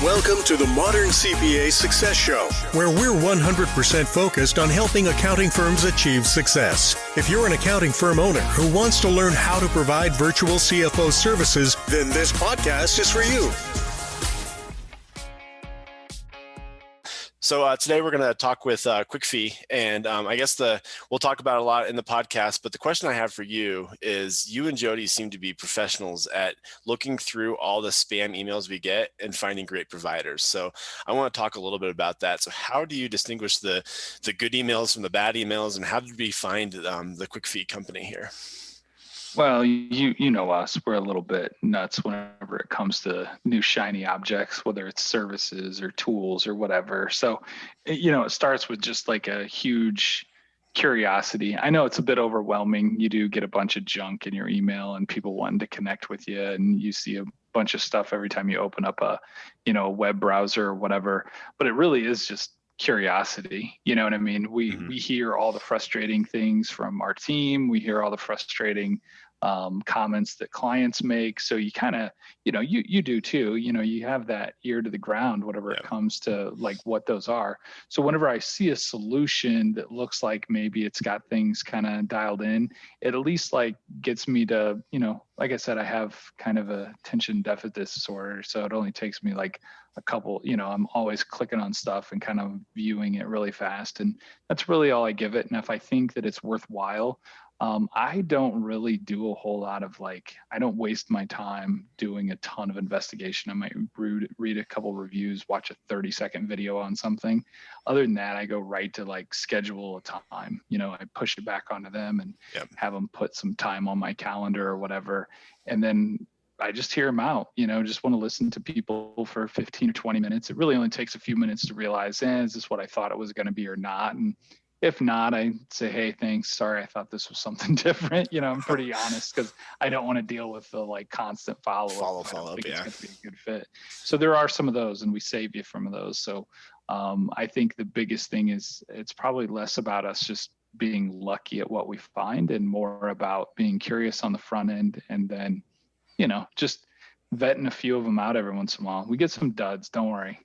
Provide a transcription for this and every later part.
Welcome to the Modern CPA Success Show, where we're 100% focused on helping accounting firms achieve success. If you're an accounting firm owner who wants to learn how to provide virtual CFO services, then this podcast is for you. So today we're going to talk with QuickFee, and I guess we'll talk about it a lot in the podcast, but the question I have for you is, you and Jody seem to be professionals at looking through all the spam emails we get and finding great providers. So I want to talk a little bit about that. So how do you distinguish the good emails from the bad emails, and how did we find the QuickFee company here? Well, you know us, we're a little bit nuts whenever it comes to new shiny objects, whether it's services or tools or whatever. So, it starts with just like a huge curiosity. I know it's a bit overwhelming. You do get a bunch of junk in your email and people wanting to connect with you, and you see a bunch of stuff every time you open up a web browser or whatever, but it really is just curiosity. You know what I mean? We hear all the frustrating things from our team. We hear all the frustrating comments that clients make. So you kind of, you do too, you have that ear to the ground, whatever it comes to like what those are. So whenever I see a solution that looks like maybe it's got things kind of dialed in, it at least like gets me to, like I said, I have kind of a attention deficit disorder. So it only takes me like a couple, I'm always clicking on stuff and kind of viewing it really fast. And that's really all I give it. And if I think that it's worthwhile, I don't really do a whole lot of I don't waste my time doing a ton of investigation. I might read a couple reviews, watch a 30-second video on something. Other than that, I go right to schedule a time. I push it back onto them and have them put some time on my calendar or whatever. And then I just hear them out, just want to listen to people for 15 or 20 minutes. It really only takes a few minutes to realize, is this what I thought it was going to be or not? And if not, I say, hey, thanks. Sorry, I thought this was something different. I'm pretty honest because I don't want to deal with the constant follow-up. It's going to be a good fit. So there are some of those, and we save you from those. So I think the biggest thing is it's probably less about us just being lucky at what we find and more about being curious on the front end, and then just vetting a few of them out every once in a while. We get some duds, don't worry.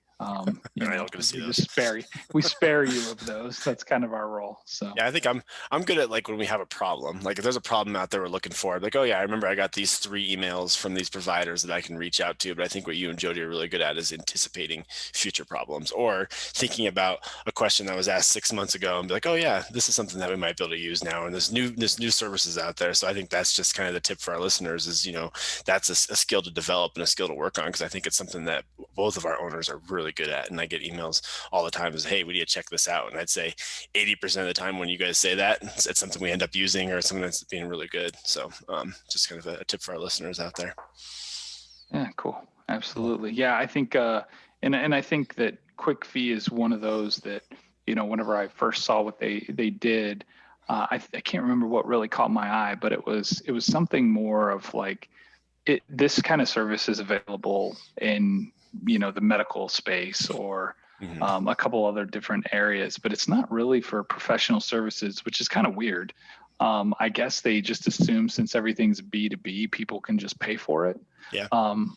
We spare you of those. That's kind of our role. So yeah, I think I'm good at when we have a problem. If there's a problem out there we're looking for, oh yeah, I remember I got these 3 emails from these providers that I can reach out to. But I think what you and Jody are really good at is anticipating future problems, or thinking about a question that was asked 6 months ago and be like, oh yeah, this is something that we might be able to use now, and there's new services out there. So I think that's just kind of the tip for our listeners is, that's a skill to develop and a skill to work on, because I think it's something that both of our owners are really good at. And I get emails all the time is, hey, we need to check this out. And I'd say 80% of the time when you guys say that, it's something we end up using or something that's being really good. So just kind of a tip for our listeners out there. Yeah, cool. Absolutely. Yeah, I think, and I think that QuickFee is one of those that, whenever I first saw what they did, I can't remember what really caught my eye, but it was something more of this kind of service is available in the medical space or a couple other different areas, but it's not really for professional services, which is kind of weird. I guess they just assume since everything's B2B, people can just pay for it,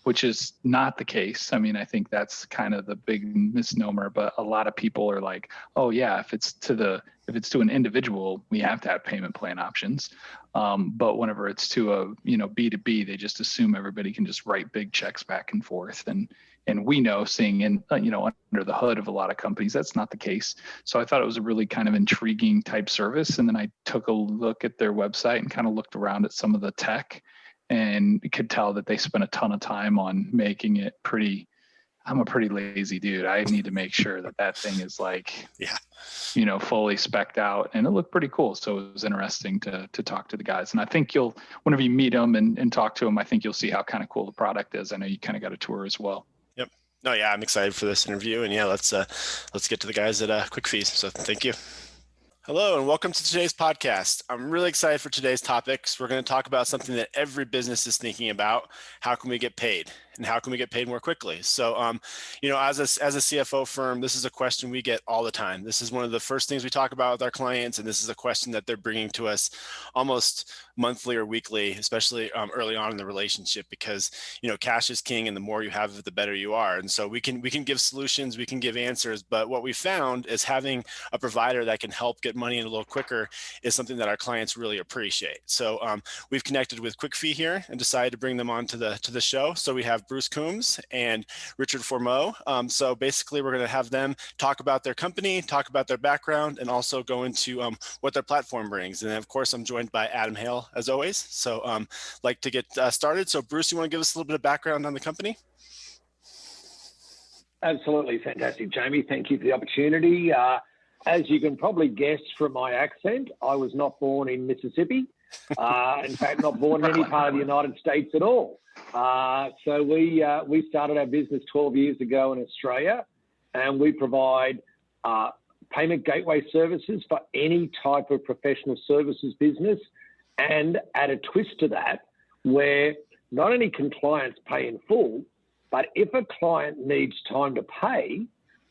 which is not the case. I mean, I think that's kind of the big misnomer, but a lot of people are like, oh yeah, if it's to an individual, we have to have payment plan options. But whenever it's to a, B2B, they just assume everybody can just write big checks back and forth. And we know, seeing in, under the hood of a lot of companies, that's not the case. So I thought it was a really kind of intriguing type service. And then I took a look at their website and kind of looked around at some of the tech, and could tell that they spent a ton of time on making it pretty. I'm a pretty lazy dude. I need to make sure that thing is fully spec'd out, and it looked pretty cool. So it was interesting to talk to the guys. And I think whenever you meet them and talk to them, I think you'll see how kind of cool the product is. I know you kind of got a tour as well. Yep. No, yeah, I'm excited for this interview, and let's get to the guys at QuickFee. So thank you. Hello, and welcome to today's podcast. I'm really excited for today's topics. We're going to talk about something that every business is thinking about. How can we get paid? and how can we get paid more quickly? So, as a CFO firm, this is a question we get all the time. This is one of the first things we talk about with our clients, and this is a question that they're bringing to us almost monthly or weekly, especially early on in the relationship, because cash is king, and the more you have, the better you are. And so we can give solutions, we can give answers, but what we found is having a provider that can help get money in a little quicker is something that our clients really appreciate. So we've connected with QuickFee here and decided to bring them on to the show. So we have Bruce Coombes and Richard Formoe. So basically, we're going to have them talk about their company, talk about their background, and also go into what their platform brings. And then, of course, I'm joined by Adam Hale, as always. So like to get started. So Bruce, you want to give us a little bit of background on the company? Absolutely. Fantastic, Jamie. Thank you for the opportunity. As you can probably guess from my accent, I was not born in Mississippi. In fact, not born in any part of the United States at all. So we started our business 12 years ago in Australia, and we provide payment gateway services for any type of professional services business, and add a twist to that, where not only can clients pay in full, but if a client needs time to pay,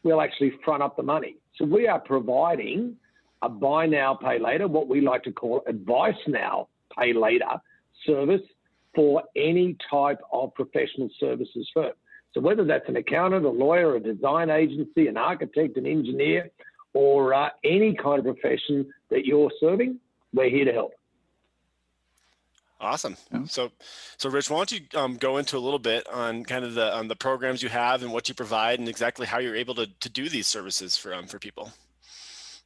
we'll actually front up the money. So we are providing a buy now, pay later, what we like to call advice now, pay later service for any type of professional services firm. So whether that's an accountant, a lawyer, a design agency, an architect, an engineer, or any kind of profession that you're serving, we're here to help. Awesome. So Rich, why don't you go into a little bit on kind of the programs you have and what you provide and exactly how you're able to do these services for people?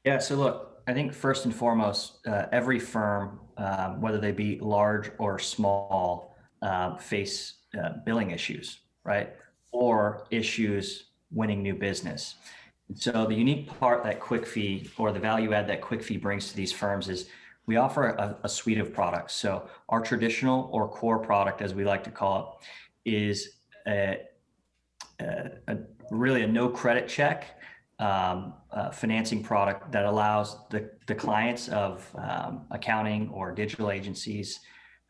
Yeah. So look, I think first and foremost, every firm, whether they be large or small, face billing issues, right? Or issues winning new business. And so the unique part that QuickFee, or the value add that QuickFee brings to these firms, is we offer a suite of products. So our traditional or core product, as we like to call it, is really a no credit check financing product that allows the clients of accounting or digital agencies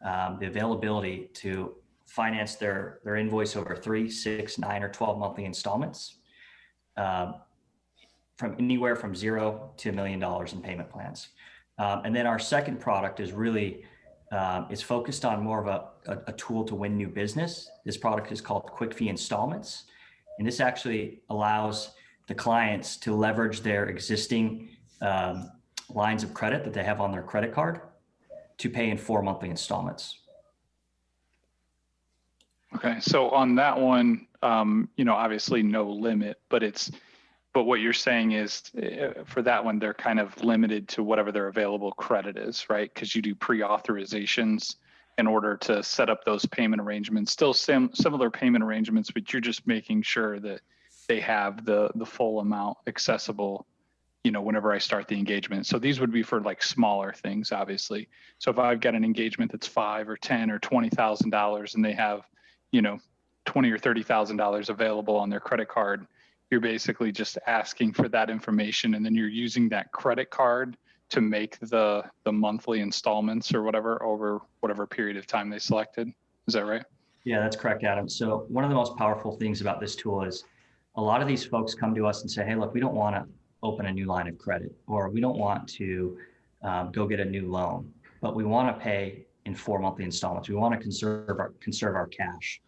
the availability to finance their invoice over 3, 6, 9, or 12 monthly installments, from anywhere from $0 to $1 million in payment plans. And then our second product is really is focused on more of a tool to win new business. This product is called QuickFee Installments, and this actually allows the clients to leverage their existing lines of credit that they have on their credit card to pay in 4 monthly installments. Okay, so on that one, obviously no limit, but what you're saying is for that one, they're kind of limited to whatever their available credit is, right? Because you do pre-authorizations in order to set up those payment arrangements, still similar payment arrangements, but you're just making sure that they have the full amount accessible, whenever I start the engagement. So these would be for like smaller things, obviously. So if I've got an engagement that's $5,000 or $10,000 or $20,000 and they have, $20,000 or $30,000 available on their credit card, you're basically just asking for that information, and then you're using that credit card to make the monthly installments or whatever over whatever period of time they selected. Is that right? Yeah, that's correct, Adam. So one of the most powerful things about this tool is a lot of these folks come to us and say, hey, look, we don't want to open a new line of credit, or we don't want to go get a new loan, but we want to pay in 4 monthly installments. We want to conserve our cash,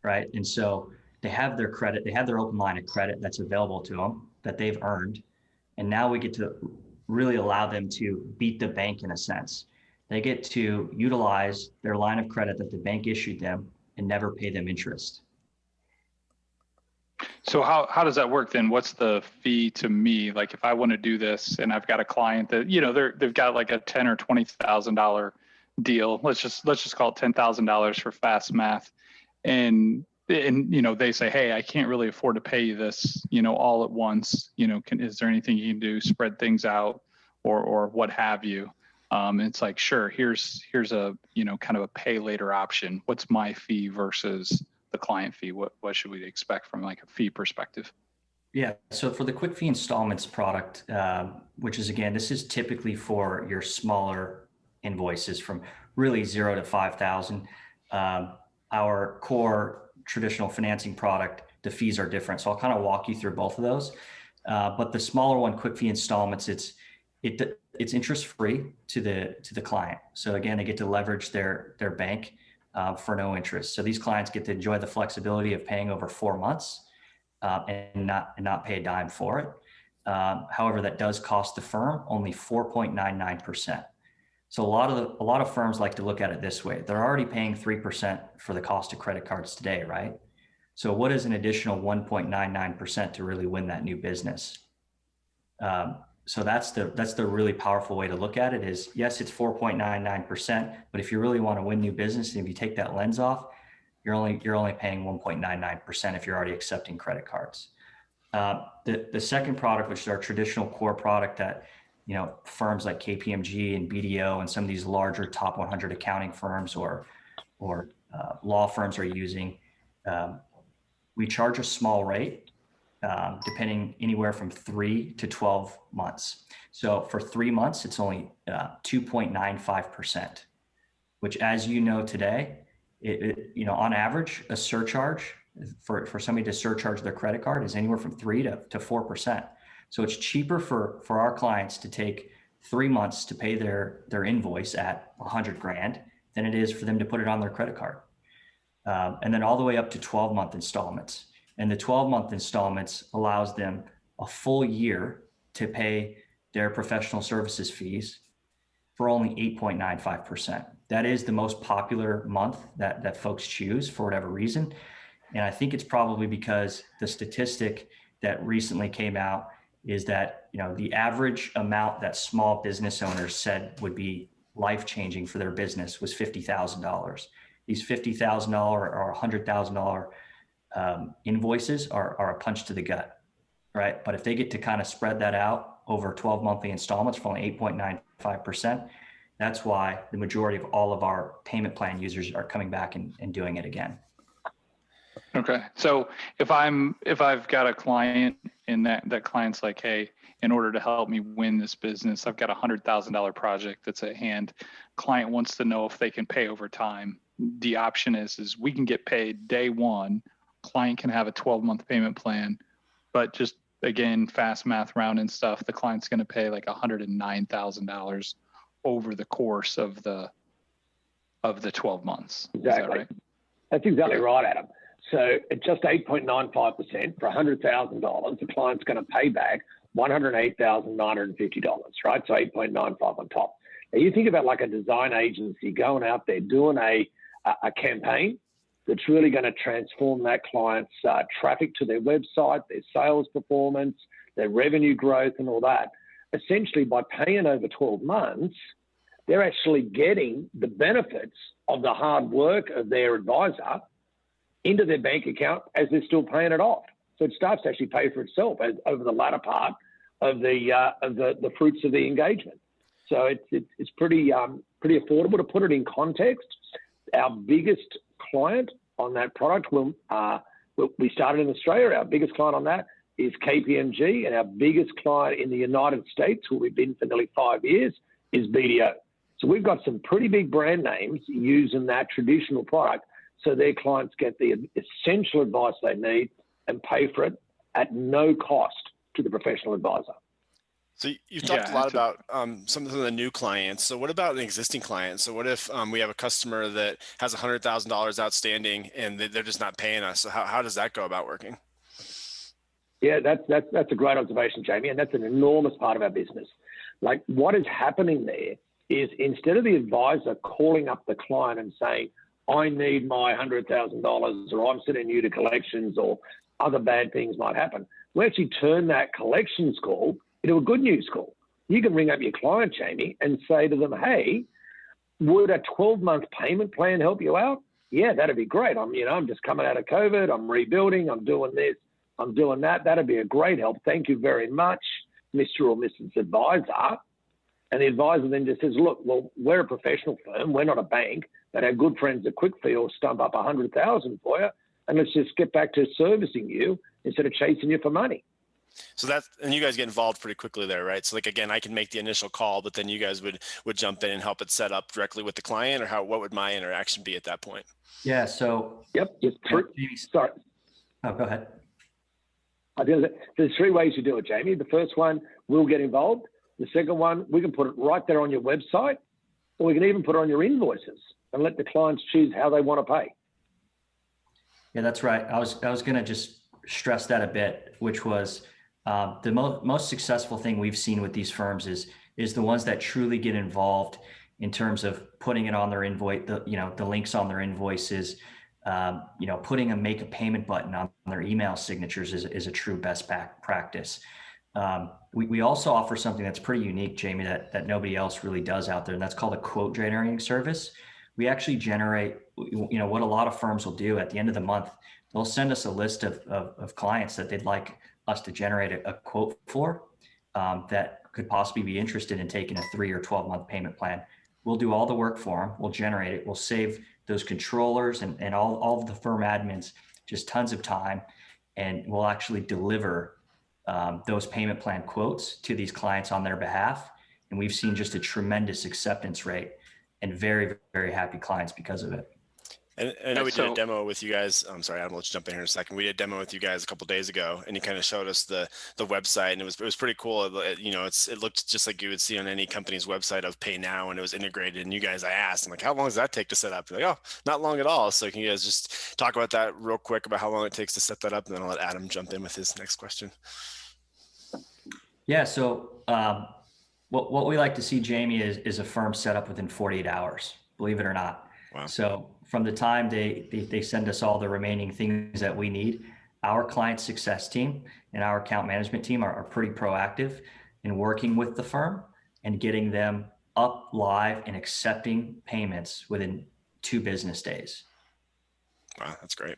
right? And so they have their credit, they have their open line of credit that's available to them that they've earned. And now we get to really allow them to beat the bank in a sense. They get to utilize their line of credit that the bank issued them and never pay them interest. So how does that work then? What's the fee to me? Like if I want to do this and I've got a client that, they've got like a $10,000 or $20,000 deal. Let's just call it $10,000 for fast math. And they say, hey, I can't really afford to pay you this, all at once. Is there anything you can do, spread things out or what have you? It's like, sure, here's a, kind of a pay later option. What's my fee versus the client fee? What should we expect from like a fee perspective? Yeah. So for the QuickFee Installments product, which is, again, this is typically for your smaller invoices from really 0 to 5,000. Our core traditional financing product, the fees are different. So I'll kind of walk you through both of those. But the smaller one, QuickFee Installments, it's interest free to the client. So again, they get to leverage their bank for no interest. So these clients get to enjoy the flexibility of paying over 4 months and not pay a dime for it. However, that does cost the firm only 4.99%. So a lot of firms like to look at it this way. They're already paying 3% for the cost of credit cards today, right? So what is an additional 1.99% to really win that new business? So that's the really powerful way to look at it is, yes, it's 4.99%, but if you really want to win new business, and if you take that lens off, you're only paying 1.99% if you're already accepting credit cards. The second product, which is our traditional core product that, firms like KPMG and BDO and some of these larger top 100 accounting firms or law firms are using, we charge a small rate, depending anywhere from 3 to 12 months. So for 3 months, it's only 2.95%, which, as you know today, on average, a surcharge for somebody to surcharge their credit card is anywhere from 3 to 4%. So it's cheaper for our clients to take 3 months to pay their invoice at $100,000 than it is for them to put it on their credit card. And then all the way up to 12-month installments. And the 12-month installments allows them a full year to pay their professional services fees for only 8.95%. That is the most popular month that folks choose for whatever reason. And I think it's probably because the statistic that recently came out is that, the average amount that small business owners said would be life-changing for their business was $50,000. These $50,000 or $100,000 invoices are a punch to the gut, right? But if they get to kind of spread that out over 12 monthly installments for only 8.95%, that's why the majority of all of our payment plan users are coming back and doing it again. Okay. So if I've got a client and that client's like, hey, in order to help me win this business, I've got a $100,000 project that's at hand. Client wants to know if they can pay over time. The option is we can get paid day one. Client can have a 12-month payment plan, but just again, fast math round and stuff, the client's going to pay like $109,000 over the course of the 12 months. Exactly. Is that right? That's exactly right, Adam. So at just 8.95% for $100,000, the client's going to pay back $108,950, right? So 8.95 on top. Now you think about like a design agency going out there doing a campaign that's really going to transform that client's traffic to their website, their sales performance, their revenue growth and all that. Essentially, by paying over 12 months, they're actually getting the benefits of the hard work of their advisor into their bank account as they're still paying it off. So it starts to actually pay for itself over the latter part of the fruits of the engagement. So it's pretty affordable. To put it in context, our biggest client on that product, we started in Australia. Our biggest client on that is KPMG, and our biggest client in the United States, who we've been for nearly 5 years, is BDO. So we've got some pretty big brand names using that traditional product, so their clients get the essential advice they need and pay for it at no cost to the professional advisor. So you've talked a lot about some of the new clients. So what about an existing client? So what if we have a customer that has $100,000 outstanding and they're just not paying us? So how does that go about working? Yeah, that's a great observation, Jamie, and that's an enormous part of our business. Like what is happening there is instead of the advisor calling up the client and saying, I need my $100,000 or I'm sending you to collections or other bad things might happen, we actually turn that collections call into a good news call. You can ring up your client, Jamie, and say to them, hey, would a 12-month payment plan help you out? Yeah, that'd be great. I'm just coming out of COVID. I'm rebuilding. I'm doing this. I'm doing that. That'd be a great help. Thank you very much, Mr. or Mrs. Advisor. And the advisor then just says, look, well, we're a professional firm. We're not a bank, but our good friends at QuickFee will stump up $100,000 for you. And let's just get back to servicing you instead of chasing you for money. So that's, and you guys get involved pretty quickly there, right? So like, again, I can make the initial call, but then you guys would jump in and help it set up directly with the client, or what would my interaction be at that point? Yeah. So. Yep. Sorry. Oh, go ahead. I think there's three ways you do it, Jamie. The first one, we'll get involved. The second one, we can put it right there on your website, or we can even put it on your invoices and let the clients choose how they want to pay. Yeah, that's right. I was going to just stress that a bit, which was the most successful thing we've seen with these firms is the ones that truly get involved in terms of putting it on their invoice, the links on their invoices, putting a make a payment button on their email signatures is a true best practice. We also offer something that's pretty unique, Jamie, that nobody else really does out there, and that's called a quote generating service. We actually generate, what a lot of firms will do at the end of the month, they'll send us a list of clients that they'd like us to generate a quote for that could possibly be interested in taking a 3 or 12-month payment plan. We'll do all the work for them. We'll generate it. We'll save those controllers and all of the firm admins just tons of time, and we'll actually deliver those payment plan quotes to these clients on their behalf. And we've seen just a tremendous acceptance rate and very, very happy clients because of it. And I know we did a demo with you guys. I'm sorry, I'll let you jump in here in a second. We did a demo with you guys a couple of days ago, and you kind of showed us the website, and it was pretty cool. It looked just like you would see on any company's website of Pay Now, and it was integrated. And you guys, I asked, I'm like, how long does that take to set up? You're like, oh, not long at all. So can you guys just talk about that real quick, about how long it takes to set that up, and then I'll let Adam jump in with his next question. Yeah. So what we like to see, Jamie, is a firm set up within 48 hours, believe it or not. Wow. So from the time they send us all the remaining things that we need, our client success team and our account management team are pretty proactive in working with the firm and getting them up live and accepting payments within 2 business days. Wow, that's great.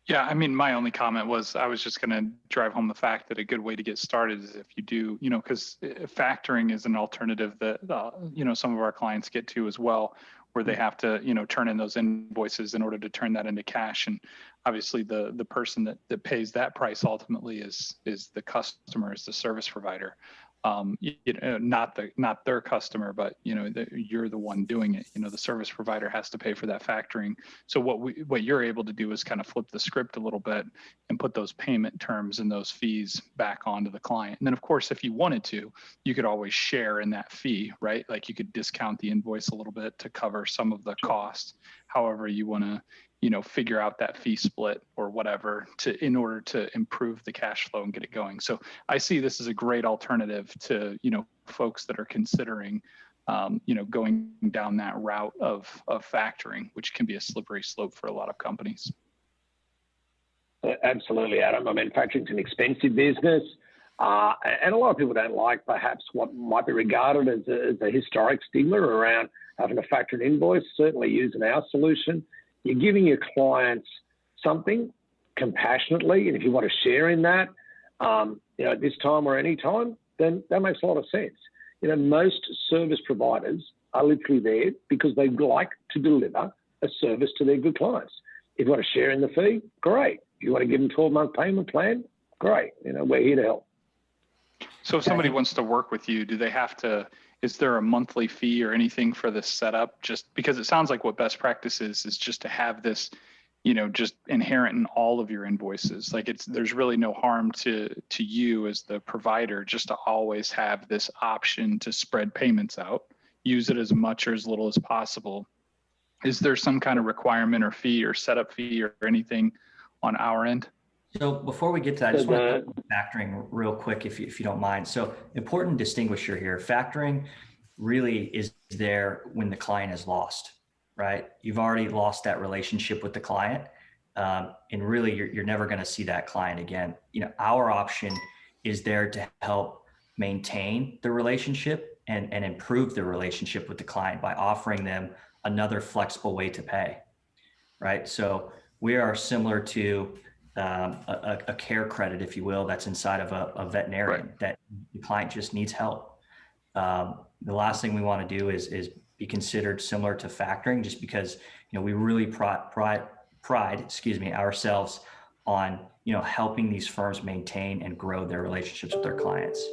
Yeah, I mean, my only comment was I was just going to drive home the fact that a good way to get started is if you do, because factoring is an alternative that, some of our clients get to as well, where they have to, turn in those invoices in order to turn that into cash. And obviously the person that pays that price ultimately is the customer, is the service provider. Not their customer, but you're the one doing it. The service provider has to pay for that factoring. So what you're able to do is kind of flip the script a little bit and put those payment terms and those fees back onto the client. And then of course, if you wanted to, you could always share in that fee, right? Like you could discount the invoice a little bit to cover some of the costs. However you want to figure out that fee split or whatever in order to improve the cash flow and get it going. So I see this as a great alternative to, folks that are considering, going down that route of factoring, which can be a slippery slope for a lot of companies. Absolutely, Adam. I mean, factoring's an expensive business. And a lot of people don't like perhaps what might be regarded as a historic stigma around having to factor an invoice. Certainly using our solution, you're giving your clients something compassionately, and if you want to share in that, at this time or any time, then that makes a lot of sense. Most service providers are literally there because they like to deliver a service to their good clients. If you want to share in the fee, great. If you want to give them a 12-month payment plan, great. We're here to help. So if somebody wants to work with you, do they have to? Is there a monthly fee or anything for this setup? Just because it sounds like what best practice is just to have this, just inherent in all of your invoices. Like there's really no harm to you as the provider just to always have this option to spread payments out, use it as much or as little as possible. Is there some kind of requirement or fee or setup fee or anything on our end? So before we get to that, I just want to talk about factoring real quick, if you don't mind. So important distinguisher here. Factoring really is there when the client is lost, right? You've already lost that relationship with the client, and really you're never going to see that client again. Our option is there to help maintain the relationship and improve the relationship with the client by offering them another flexible way to pay, right? So we are similar to a care credit, if you will, that's inside of a veterinarian, right, that the client just needs help. The last thing we want to do is be considered similar to factoring, just because we really pride ourselves on, helping these firms maintain and grow their relationships with their clients.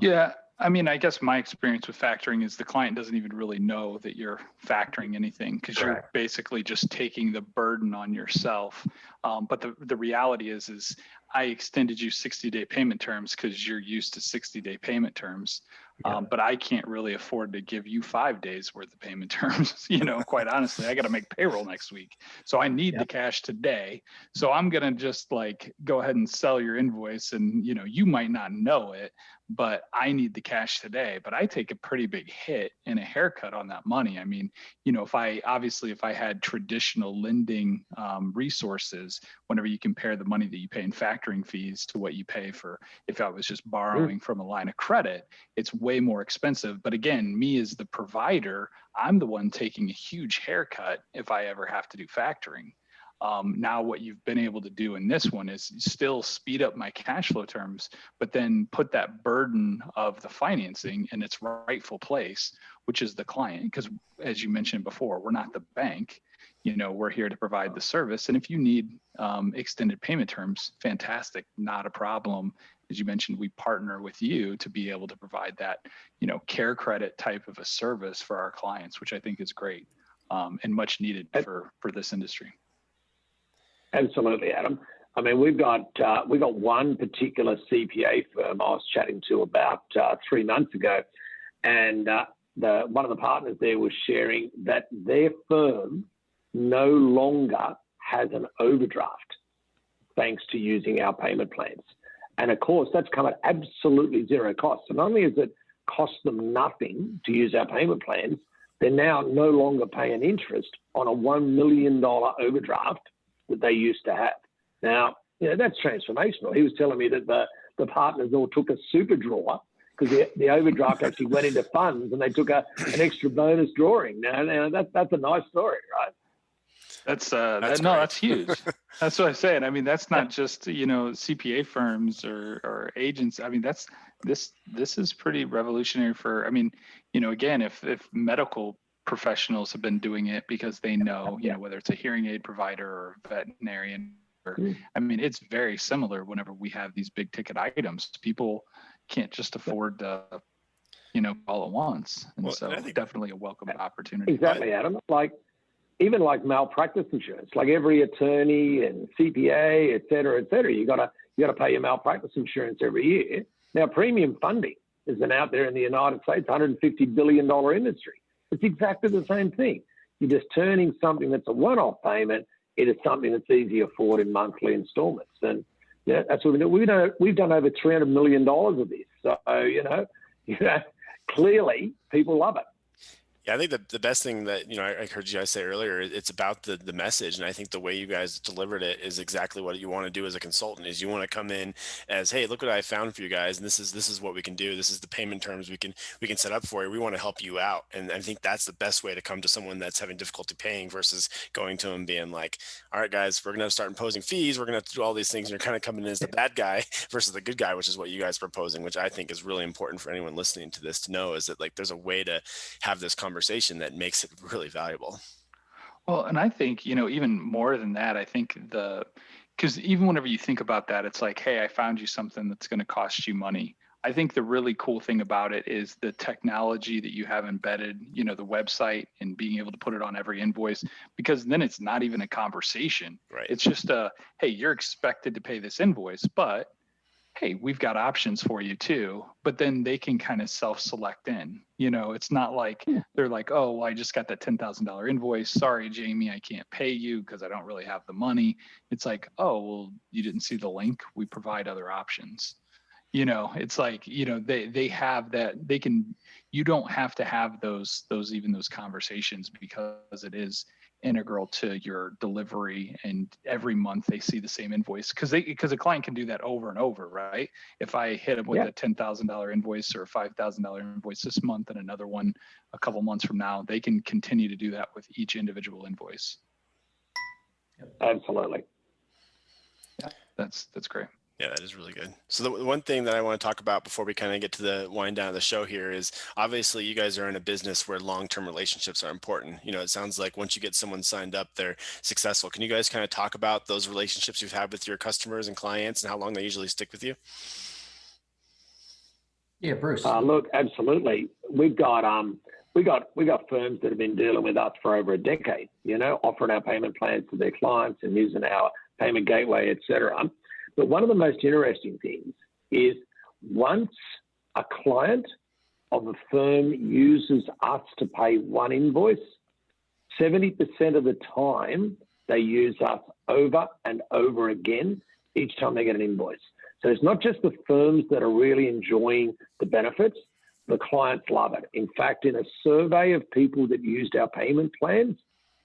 Yeah. I mean, I guess my experience with factoring is the client doesn't even really know that you're factoring anything, because you're basically just taking the burden on yourself. But the reality is I extended you 60-day payment terms because you're used to 60-day payment terms. But I can't really afford to give you 5 days worth of payment terms. Quite honestly, I got to make payroll next week. So I need the cash today. So I'm going to just go ahead and sell your invoice, and, you might not know it, but I need the cash today. But I take a pretty big hit and a haircut on that money. I mean, if I had traditional lending resources, whenever you compare the money that you pay in factoring fees to what you pay for if I was just borrowing from a line of credit, it's way more expensive. But again, me as the provider, I'm the one taking a huge haircut if I ever have to do factoring. Now what you've been able to do in this one is still speed up my cash flow terms, but then put that burden of the financing in its rightful place, which is the client. Because as you mentioned before, we're not the bank. We're here to provide the service. And if you need extended payment terms, fantastic, not a problem. As you mentioned, we partner with you to be able to provide that, care credit type of a service for our clients, which I think is great and much needed for this industry. Absolutely, Adam. I mean, we've got one particular CPA firm I was chatting to about 3 months ago, and one of the partners there was sharing that their firm no longer has an overdraft thanks to using our payment plans. And of course, that's come at absolutely zero cost. So not only does it cost them nothing to use our payment plans, they're now no longer paying interest on a $1 million overdraft that they used to have. Now, that's transformational. He was telling me that the partners all took a super drawer because the overdraft actually went into funds, and they took an extra bonus drawing. Now that's a nice story, right? That's huge. That's what I'm saying. I mean, that's not just, CPA firms or agents. I mean, this is pretty revolutionary for, again, if medical professionals have been doing it because they know, whether it's a hearing aid provider or veterinarian, it's very similar whenever we have these big ticket items. People can't just afford to, all at once. And so I think definitely a welcome opportunity. Exactly, Adam. Even malpractice insurance, like every attorney and CPA, et cetera, you got to pay your malpractice insurance every year. Now, premium funding has been out there in the United States, $150 billion industry. It's exactly the same thing. You're just turning something that's a one-off payment into something that's easy to afford in monthly installments. And that's what we do. We've done over $300 million of this. So, clearly people love it. Yeah, I think the best thing that, I heard you guys say earlier, it's about the message. And I think the way you guys delivered it is exactly what you want to do as a consultant. Is you want to come in as, hey, look what I found for you guys. And this is what we can do. This is the payment terms we can set up for you. We want to help you out. And I think that's the best way to come to someone that's having difficulty paying versus going to them being like, all right, guys, we're going to start imposing fees. We're going to have to do all these things. And you're kind of coming in as the bad guy versus the good guy, which is what you guys are proposing, which I think is really important for anyone listening to this to know, is that there's a way to have this conversation that makes it really valuable. Well, and I think, even more than that, I think because even whenever you think about that, it's like, hey, I found you something that's going to cost you money. I think the really cool thing about it is the technology that you have embedded, the website, and being able to put it on every invoice, because then it's not even a conversation. Right. It's just hey, you're expected to pay this invoice, but hey, we've got options for you too. But then they can kind of self-select in. It's not like they're like, oh, well, I just got that $10,000 invoice. Sorry, Jamie, I can't pay you because I don't really have the money. It's like, oh, well, you didn't see the link. We provide other options. It's like, they have that. They can. You don't have to have those conversations, because it is integral to your delivery, and every month they see the same invoice because a client can do that over and over, right? If I hit them with a $10,000 invoice or a $5,000 invoice this month and another one a couple months from now, they can continue to do that with each individual invoice. Absolutely. Yeah, that's great. Yeah, that is really good. So the one thing that I want to talk about before we kind of get to the wind down of the show here is obviously you guys are in a business where long-term relationships are important. It sounds like once you get someone signed up, they're successful. Can you guys kind of talk about those relationships you've had with your customers and clients and how long they usually stick with you? Yeah, Bruce. Look, absolutely. We got firms that have been dealing with us for over a decade, offering our payment plans to their clients and using our payment gateway, et cetera. But one of the most interesting things is once a client of a firm uses us to pay one invoice, 70% of the time they use us over and over again each time they get an invoice. So it's not just the firms that are really enjoying the benefits, the clients love it. In fact, in a survey of people that used our payment plans,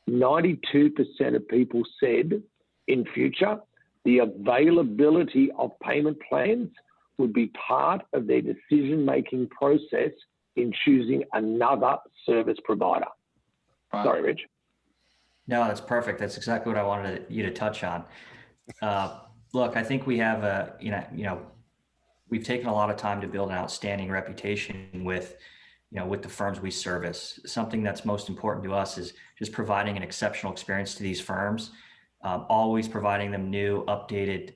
92% of people said in future, the availability of payment plans would be part of their decision-making process in choosing another service provider. Wow. Sorry, Rich. No, that's perfect. That's exactly what I wanted you to touch on. Look, I think we have we've taken a lot of time to build an outstanding reputation with the firms we service. Something that's most important to us is just providing an exceptional experience to these firms. Always providing them new, updated,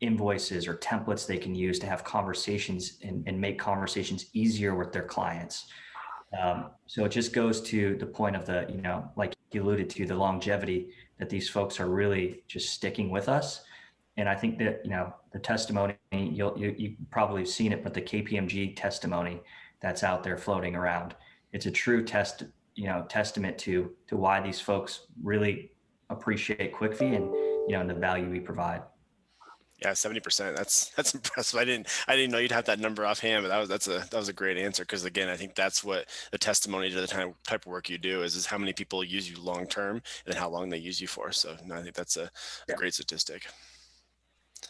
invoices or templates they can use to have conversations and make conversations easier with their clients. So it just goes to the point of like you alluded to, the longevity that these folks are really just sticking with us. And I think that, the testimony, you probably have seen it, but the KPMG testimony that's out there floating around, it's a true testament to why these folks really appreciate QuickFee and the value we provide. Yeah, 70%. That's impressive. I didn't know you'd have that number offhand, but that was a great answer. Because again, I think that's what the testimony to the type of work you do is how many people use you long term and then how long they use you for. So no, I think that's a great statistic.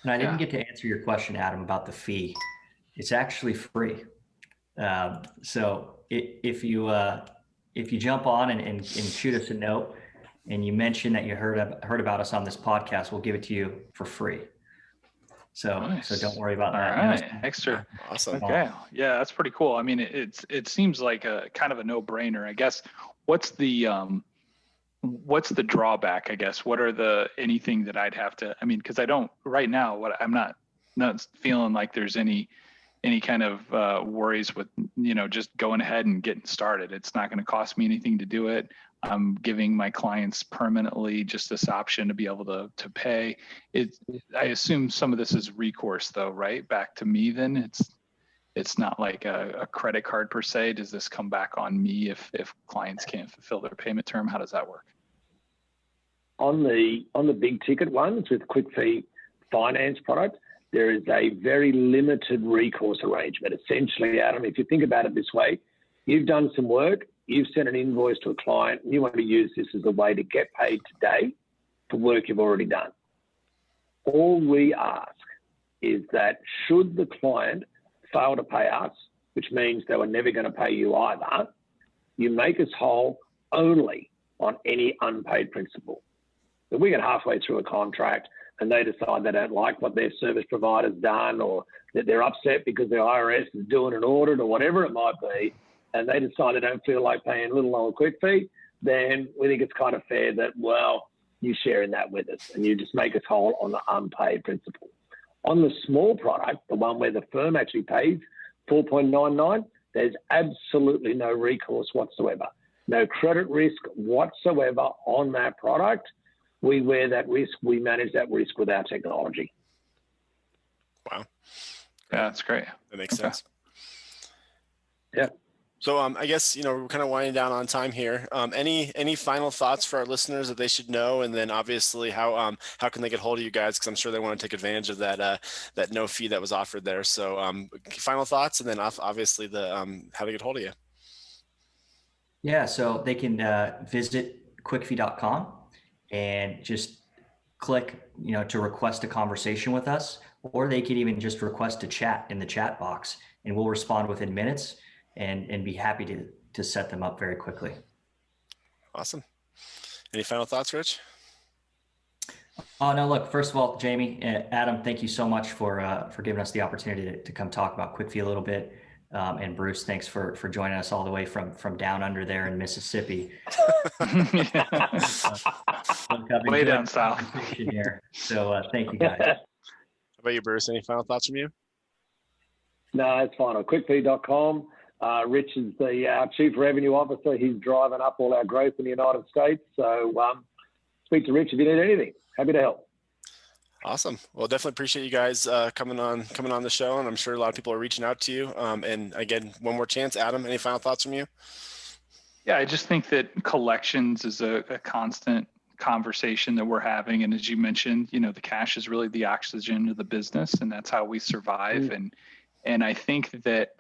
And I didn't get to answer your question, Adam, about the fee. It's actually free. So if you jump on and shoot us a note and you mention that you heard about us on this podcast, we'll give it to you for free. So, nice. So don't worry about that. All right. Extra. Awesome. Okay. Yeah, that's pretty cool. I mean, it seems like a kind of a no-brainer. I guess what's the drawback, I guess? What are anything that I'd have to, because I don't right now, I'm not feeling like there's any kind of worries with, just going ahead and getting started. It's not going to cost me anything to do it. I'm giving my clients permanently just this option to be able to pay. I assume some of this is recourse though, right? Back to me then. It's not like a credit card per se. Does this come back on me if clients can't fulfill their payment term? How does that work? On the big ticket ones with QuickFee finance product, there is a very limited recourse arrangement. Essentially, Adam, if you think about it this way, you've done some work, you've sent an invoice to a client, and you want to use this as a way to get paid today for work you've already done. All we ask is that should the client fail to pay us, which means they were never going to pay you either, you make us whole only on any unpaid principal. If we get halfway through a contract and they decide they don't like what their service provider's done, or that they're upset because the IRS is doing an audit or whatever it might be, and they decide they don't feel like paying a little on a QuickFee, then we think it's kind of fair that, well, you share in that with us and you just make us whole on the unpaid principal. On the small product, the one where the firm actually pays 4.99, there's absolutely no recourse whatsoever. No credit risk whatsoever on that product. We wear that risk. We manage that risk with our technology. Wow. Yeah, that's great. That makes sense. Yeah. So I guess, we're kind of winding down on time here. Any final thoughts for our listeners that they should know? And then obviously how can they get hold of you guys? Because I'm sure they want to take advantage of that no fee that was offered there. So final thoughts, and then obviously how to get hold of you. Yeah, so they can visit quickfee.com and just click, to request a conversation with us, or they could even just request a chat in the chat box, and we'll respond within minutes and be happy to set them up very quickly. Awesome. Any final thoughts, Rich? Oh, no, look, first of all, Jamie, Adam, thank you so much for giving us the opportunity to come talk about QuickFee a little bit. And Bruce, thanks for joining us all the way from down under there in Mississippi. Way down south here. So thank you guys. How about you, Bruce? Any final thoughts from you? No, it's fine. On QuickFee.com, Rich is our Chief Revenue Officer. He's driving up all our growth in the United States. So speak to Rich if you need anything. Happy to help. Awesome. Well, definitely appreciate you guys coming on the show, and I'm sure a lot of people are reaching out to you. And again, one more chance, Adam. Any final thoughts from you? Yeah, I just think that collections is a constant conversation that we're having, and as you mentioned, the cash is really the oxygen of the business, and that's how we survive. And I think that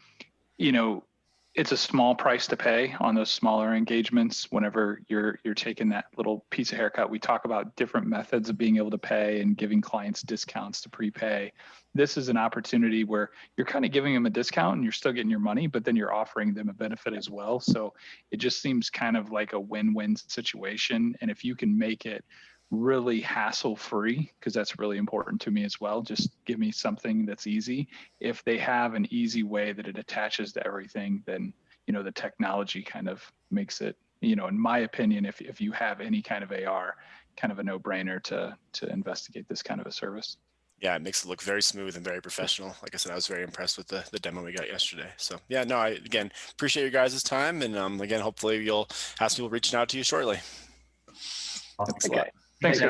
it's a small price to pay on those smaller engagements. Whenever you're taking that little piece of haircut, we talk about different methods of being able to pay and giving clients discounts to prepay. This is an opportunity where you're kind of giving them a discount and you're still getting your money, but then you're offering them a benefit as well. So it just seems kind of like a win-win situation. And if you can make it really hassle-free, because that's really important to me as well, just give me something that's easy. If they have an easy way that it attaches to everything, then the technology kind of makes it, in my opinion, if you have any kind of AR, kind of a no-brainer to investigate this kind of a service. Yeah, it makes it look very smooth and very professional. Like I said, I was very impressed with the demo we got yesterday. So yeah, no, I again appreciate your guys' time, and again, hopefully you'll have people reaching out to you shortly. Awesome. Okay. Thanks, guys.